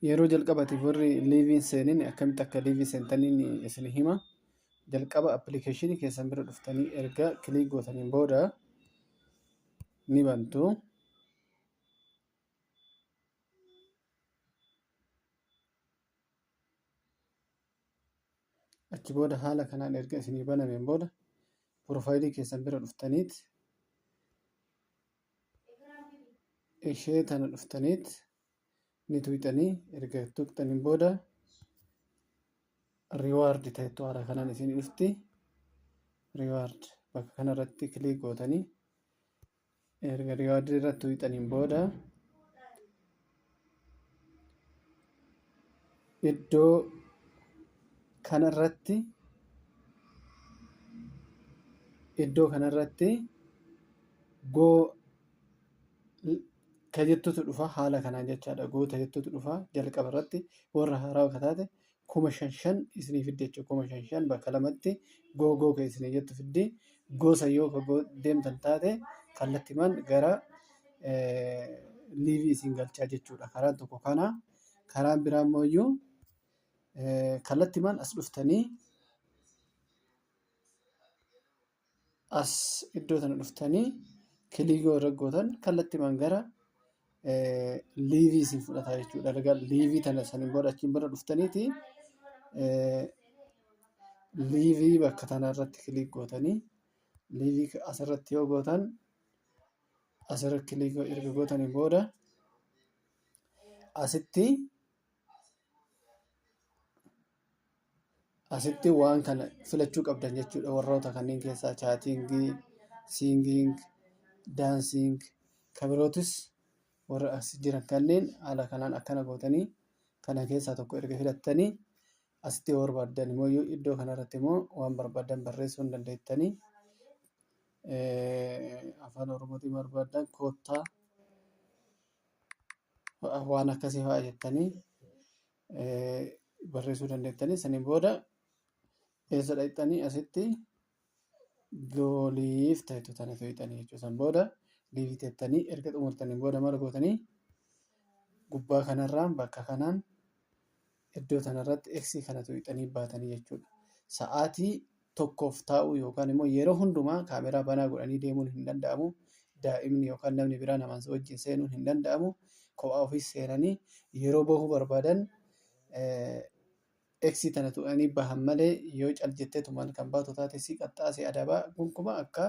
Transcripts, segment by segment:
yeroo jalqabaatiif warri liiviin seeniin akkamitti akka liivii seentaniin isin hima. Jalqaba appilikeeshinii keessan bira dhuftanii erga kiliik gootaniin booda ni bantu. Achi booda haala kanaan erga isinii banameen booda piroofaayilii keessan bira dhuftaniit ishee tana dhuftaniit ni tuqxanii erga tuqxaniin booda riwaardi ta'ettu haala kanaan isin dhufti. Riwaard bakka kanarratti kiliik gootanii erga riwaardii irratti tuqxaniin booda iddoo kanarratti goo tajettutu dhufa. Haala kanaan jechaadha. Goo tajettutu dhufa jalqaba irratti warra haaraa akka taate 5,500 isinii fidde jechuudha. 5,500 bakka lamatti goo kan isinii jettu fiddi. Gosa yoo deemtan taate kallattiimaan gara liivii isin galchaa jechuudha. Karaan tokko kana. Karaan biraa immoo iyyuu kallattiimaan as dhuftanii as iddoo tana dhuftanii kiliigoo irra gootan kallattiimaan gara liivii isin fudhataa jechuudha. Liivii tana saniin booda achiin bira dhuftaniiti liivii bakka tana irratti kiliik gootanii liivii asirratti yoo gootan asirratti kiliigoo erga gootaniin booda asitti waan kana filachuu qabdan jechuudha. Warroota kanneen keessaa chaatingii, siinging, daansiing kan birootis warra as jiran kanneen haala kanaan akkana gootanii kana keessaa tokko erga filattanii asitti yoo barbaaddan immoo iddoo kanarratti immoo waan barbaadan barreessuu hin dandeettanii afaan oromootiin barbaadan koottaa waan akkasii fa'aa jettanii barreessuu dandeettanii saniin booda eessa dhaqxanii asitti gooliif ta'etu tana tuqxanii jechuudha. San booda liivii teettanii erga xumurtaniin booda maal gootanii gubbaa kanarraan bakka kanaan iddoo tanarratti eksii kana tuqxanii baatanii jechuudha. Sa'aatii tokkoof taa'uu yookaan immoo yeroo hundumaa kaameraa banaa godhanii deemuun hin danda'amu. Daa'imni yookaan namni biraa namaan wajjin seenuun hin danda'amu. Kophaa ofii seenanii yeroo bahuu barbaadan eksii tana tuqanii bahan malee yoo cal jettee tumaan kan baatu taate si qaxxaasee adabaa gonkumaa akka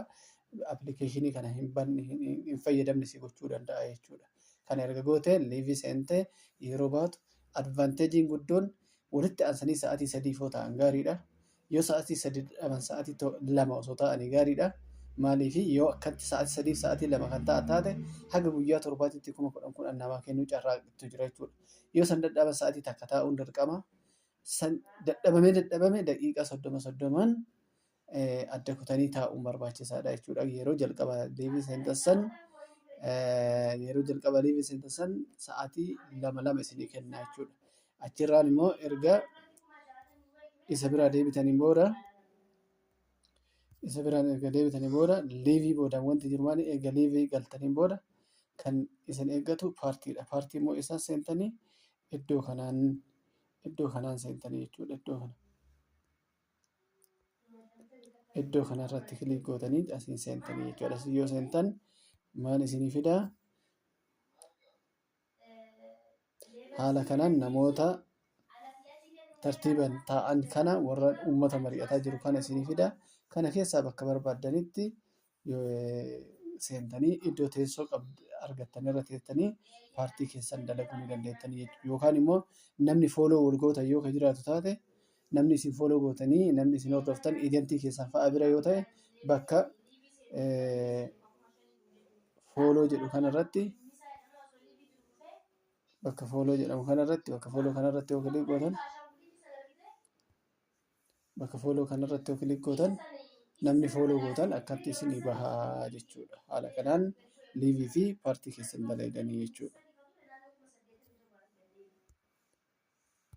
appilikeeshinii kana hin fayyadamne si gochuu danda'a jechuudha. Kana erga gootee liivii seentee yeroo baatu advaanteejiin guddoon walitti aansanii sa'aatii 3 yoo ta'an gaariidha. Yoo sa'aatii 3 dhaban sa'aatii 2 osoo ta'anii gaariidha. Maaliif yoo akkatti sa'aatii 3 fi sa'aatii 2 kan ta'an taate haga guyyaa 7tti 10,000 namaa kennuu carraaqxu jira jechuudha. Yoo san dadhaban sa'aatii takka taa'uun dirqama. San dadhabamee daqiiqaa 30 adda kutanii taa'uun barbaachisaadha jechuudha. Yeroo jalqaba liivii seentan san sa'aatii 2 isinii kenna jechuudha. Achirraan immoo erga isa biraa deebitaniin booda liivii boodaan wanti jiru maali? Erga liivii galtaniin booda kan isin eeggatu paartiidha. Paartii immoo isaan seentanii iddoo kanaan seentanii jechuudha. Iddoo kanarratti kiliik gootanii asiin seentanii jechuudha. Asiin yoo seentan maal isinii fidaa? Haala kanaan namoota tartiibaan taa'an kana warra uummata mari'ataa jiru kana isinii fidaa. Kana keessaa bakka barbaaddanitti seentanii iddoo teessoo argattan irra teessanii paartii keessan dalaguu ni dandeettanii jechuudha. Yookaan immoo namni fooloo wal gootan yoo kan jiraatu taate namni isin fooloo gootanii namni isin hordoftan eejantii keessan fa'aa bira yoo ta'e bakka fooloo jedhu kanarratti bakka fooloo jedhamu kanarratti bakka fooloo kanarratti yoo kiliik gootan bakka fooloo kanarratti yoo kiliik gootan namni fooloo gootan akkatti isinii bahaa jechuudha. Haala kanaan liivii fi paartii keessan dalaganii jechuudha.